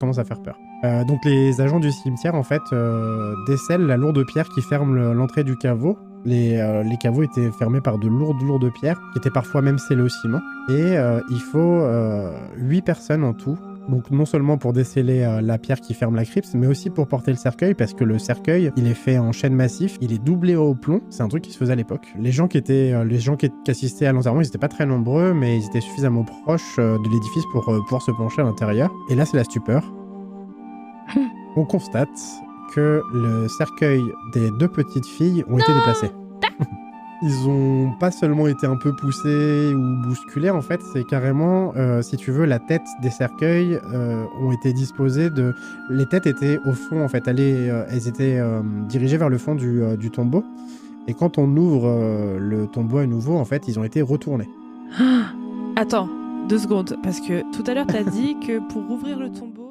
commence à faire peur. Donc les agents du cimetière, en fait, décèlent la lourde pierre qui ferme l'entrée du caveau. Les caveaux étaient fermés par de lourdes pierres, qui étaient parfois même scellées au ciment. Et il faut 8 personnes en tout. Donc non seulement pour déceler la pierre qui ferme la crypte, mais aussi pour porter le cercueil, parce que le cercueil, il est fait en chêne massif, il est doublé au plomb, c'est un truc qui se faisait à l'époque. Les gens qui assistaient à l'enterrement, ils étaient pas très nombreux, mais ils étaient suffisamment proches de l'édifice pour pouvoir se pencher à l'intérieur. Et là, c'est la stupeur. On constate que le cercueil des 2 petites filles ont été déplacés. Ils ont pas seulement été un peu poussés ou bousculés, en fait, c'est carrément, si tu veux, la tête des cercueils ont été disposées de... Les têtes étaient au fond, en fait, elles étaient dirigées vers le fond du tombeau. Et quand on ouvre le tombeau à nouveau, en fait, ils ont été retournés. Attends, 2 secondes, parce que tout à l'heure, t'as dit que pour ouvrir le tombeau...